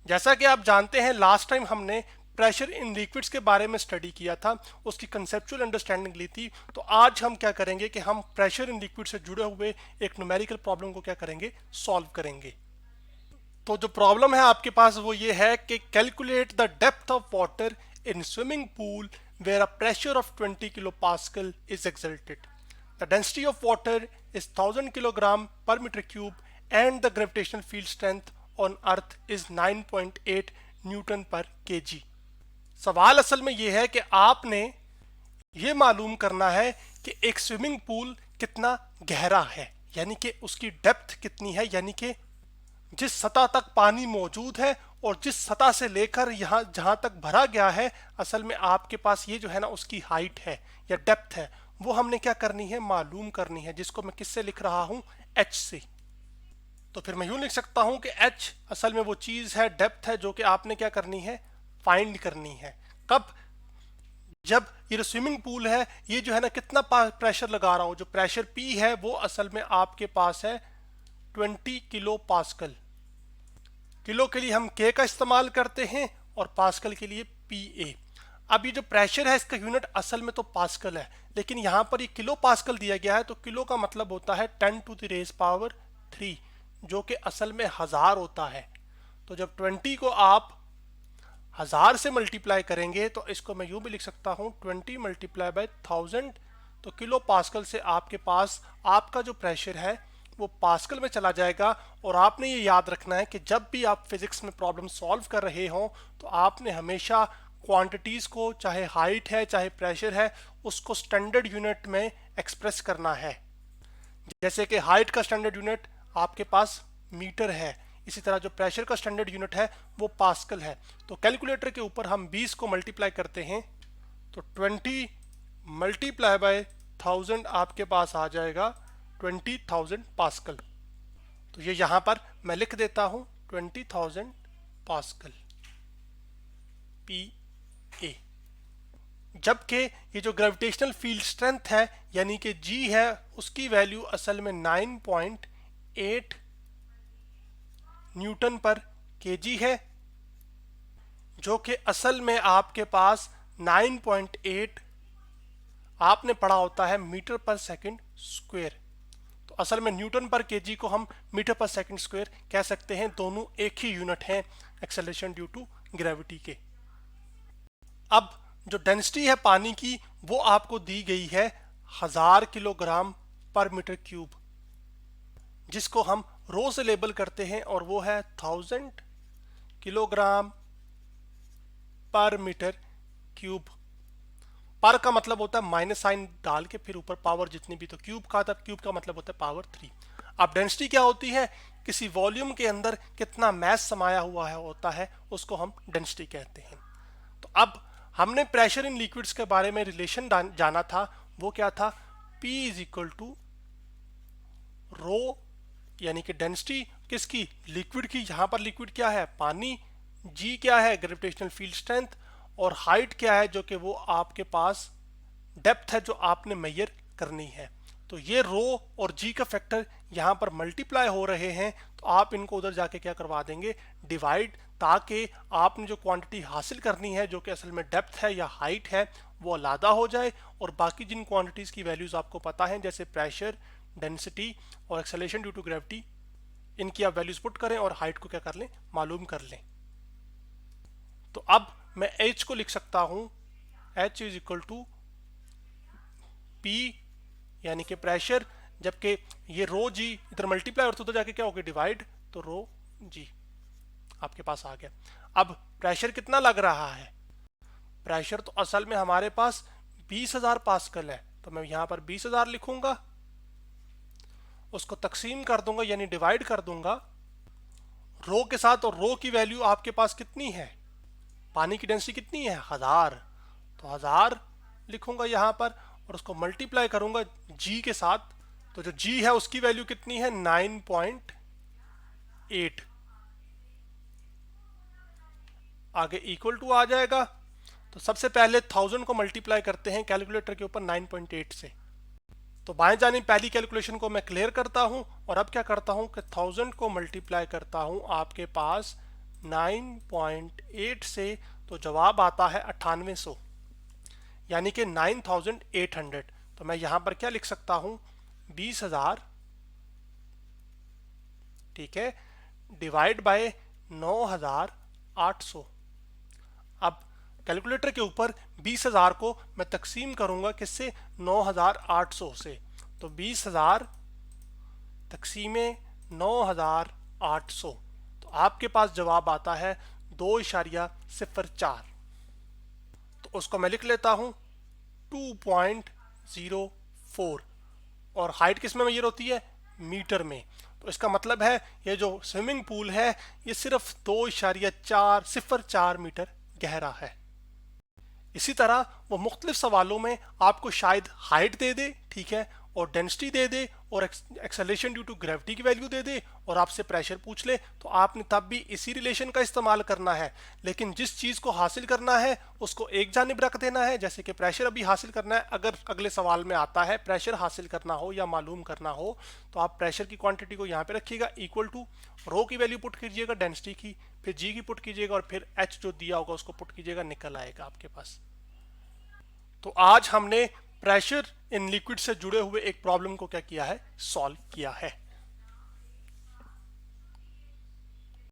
जैसा कि आप जानते हैं लास्ट टाइम हमने प्रेशर इन लिक्विड्स के बारे में स्टडी किया था, उसकी कंसेप्चुअल अंडरस्टैंडिंग ली थी। तो आज हम क्या करेंगे कि हम प्रेशर इन लिक्विड से जुड़े हुए एक न्यूमेरिकल प्रॉब्लम को क्या करेंगे, सॉल्व करेंगे। तो जो प्रॉब्लम है आपके पास वो ये है कि calculate the depth of water in swimming pool where a pressure of 20 kilo pascal is exerted. The density of water is 1000 kilogram per metre cube and the gravitational field strength on earth is 9.8 newton per kg. सवाल असल में ये है कि आपने ये मालूम करना है कि एक स्विमिंग पूल कितना गहरा है, यानी कि उसकी डेप्थ कितनी है, यानी कि जिस सतह तक पानी मौजूद है और जिस सतह से लेकर यहाँ जहाँ तक भरा गया है, असल में आपके पास ये जो है ना उसकी हाइट है या डेप्थ है, वो हमने क्या करनी है, मालूम करनी है, जिसको मैं किससे लिख रहा हूँ, एच से। तो फिर मैं यूँ लिख सकता हूँ कि एच असल में वो चीज़ है, डेप्थ है, जो कि आपने क्या करनी है, फाइंड करनी है। कब? जब ये स्विमिंग पूल है, ये जो है ना कितना प्रेशर लगा रहा हूँ, जो प्रेशर पी है वो असल में आपके पास है 20 किलो पास्कल। किलो के लिए हम के का इस्तेमाल करते हैं और पास्कल के लिए पी ए। अब ये जो प्रेशर है इसका यूनिट असल में तो पास्कल है, लेकिन यहाँ पर ये किलो पास्कल दिया गया है, तो किलो का मतलब होता है 10 टू द रेज पावर 3, जो कि असल में 1000 होता है। तो जब 20 को आप 1000 से मल्टीप्लाई करेंगे तो इसको मैं यूँ भी लिख सकता हूँ 20 मल्टीप्लाई बाय 1000। तो किलो पास्कल से आपके पास आपका जो प्रेशर है वो पास्कल में चला जाएगा। और आपने ये याद रखना है कि जब भी आप फिजिक्स में प्रॉब्लम सॉल्व कर रहे हों तो आपने हमेशा क्वांटिटीज़ को, चाहे हाइट है चाहे प्रेशर है, उसको स्टैंडर्ड यूनिट में एक्सप्रेस करना है। जैसे कि हाइट का स्टैंडर्ड यूनिट आपके पास मीटर है, इसी तरह जो प्रेशर का स्टैंडर्ड यूनिट है वो पास्कल है। तो कैलकुलेटर के ऊपर हम 20 को मल्टीप्लाई करते हैं तो 20 मल्टीप्लाई बाय 1000 आपके पास आ जाएगा 20,000 पास्कल। तो ये यहाँ पर मैं लिख देता हूँ 20,000 पास्कल पी ए। जबकि ये जो ग्रेविटेशनल फील्ड स्ट्रेंथ है यानी कि जी है, उसकी वैल्यू असल में 9.8 न्यूटन पर केजी है, जो कि असल में आपके पास 9.8 आपने पढ़ा होता है मीटर पर सेकंड स्क्वायर। तो असल में न्यूटन पर केजी को हम मीटर पर सेकंड स्क्वायर कह सकते हैं, दोनों एक ही यूनिट हैं एक्सेलरेशन ड्यू टू ग्रेविटी के। अब जो डेंसिटी है पानी की वो आपको दी गई है 1000 किलोग्राम पर मीटर क्यूब, जिसको हम रो से लेबल करते हैं और वो है 1000 किलोग्राम पर मीटर क्यूब। पर का मतलब होता है माइनस साइन डाल के फिर ऊपर पावर जितनी भी, तो क्यूब का था, क्यूब का मतलब होता है पावर 3। अब डेंसिटी क्या होती है, किसी वॉल्यूम के अंदर कितना मैस समाया हुआ है होता है, उसको हम डेंसिटी कहते हैं। तो अब हमने प्रेशर इन लिक्विड्स के बारे में रिलेशन जाना था, वो क्या था, P इज इक्वल टू रो, यानी कि डेंसिटी किसकी, लिक्विड की। यहाँ पर लिक्विड क्या है, पानी। G क्या है, ग्रेविटेशनल फील्ड स्ट्रेंथ। और हाइट क्या है, जो कि वो आपके पास डेप्थ है जो आपने मेजर करनी है। तो ये रो और जी का फैक्टर यहाँ पर मल्टीप्लाई हो रहे हैं, तो आप इनको उधर जाके क्या करवा देंगे, डिवाइड, ताकि आपने जो क्वांटिटी हासिल करनी है जो कि असल में डेप्थ है या हाइट है वो अलग हो जाए, और बाकी जिन क्वांटिटीज़ की वैल्यूज़ आपको पता है जैसे प्रेशर, डेंसिटी और एक्सेलरेशन ड्यू टू ग्रेविटी, इनकी आप वैल्यूज़ पुट करें और हाइट को क्या कर लें, मालूम कर लें। तो अब मैं H को लिख सकता हूँ, H is equal to P यानी कि प्रेशर, जबकि ये रो जी इधर मल्टीप्लाई और उधर जाके क्या होगा, डिवाइड, तो रो जी आपके पास आ गया। अब प्रेशर कितना लग रहा है, प्रेशर तो असल में हमारे पास 20,000 पास्कल है, तो मैं यहाँ पर 20,000 लिखूंगा, उसको तकसीम कर दूंगा यानी डिवाइड कर दूंगा रो के साथ, और रो की वैल्यू आपके पास कितनी है, पानी की डेंसिटी कितनी है, 1000, तो 1000 लिखूंगा यहाँ पर और उसको मल्टीप्लाई करूंगा जी के साथ। तो जो जी है उसकी वैल्यू कितनी है, 9.8, आगे इक्वल टू आ जाएगा। तो सबसे पहले 1000 को मल्टीप्लाई करते हैं कैलकुलेटर के ऊपर 9.8 से। तो बाएं जाने पहली कैलकुलेशन को मैं क्लियर करता हूं और अब क्या करता हूं कि 1000 को मल्टीप्लाई करता हूं आपके पास 9.8 से, तो जवाब आता है 9800, यानी कि 9800। तो मैं यहां पर क्या लिख सकता हूं, 20,000, ठीक है, डिवाइड बाय 9,800। अब कैलकुलेटर के ऊपर 20,000 को मैं तकसीम करूंगा किससे, 9,800 से। तो 20,000 तकसीमे 9,800, तो आपके पास जवाब आता है 2.04। तो उसको मैं लिख लेता हूं 2.04, और हाइट किस में मेजर होती है, मीटर में। तो इसका मतलब है ये जो स्विमिंग पूल है ये सिर्फ 2.404 मीटर गहरा है। इसी तरह वो मुख्तलिफ सवालों में आपको शायद हाइट दे दे, ठीक है, और डेंसिटी दे दे, और एक्सेलरेशन ड्यू टू ग्रेविटी की वैल्यू दे दे, और आपसे प्रेशर पूछ ले, तो आपने तब भी इसी रिलेशन का इस्तेमाल करना है। लेकिन जिस चीज़ को हासिल करना है उसको एक जानिब रख देना है, जैसे कि प्रेशर अभी हासिल करना है। अगर अगले सवाल में आता है प्रेशर हासिल करना हो या मालूम करना हो, तो आप प्रेशर की क्वांटिटी को यहाँ पे रखिएगा इक्वल टू रो की वैल्यू पुट कीजिएगा डेंसिटी की, फिर जी की पुट कीजिएगा, और फिर एच जो दिया होगा उसको पुट कीजिएगा, निकल आएगा आपके पास। तो आज हमने प्रेशर इन लिक्विड से जुड़े हुए एक प्रॉब्लम को क्या किया है, सॉल्व किया है।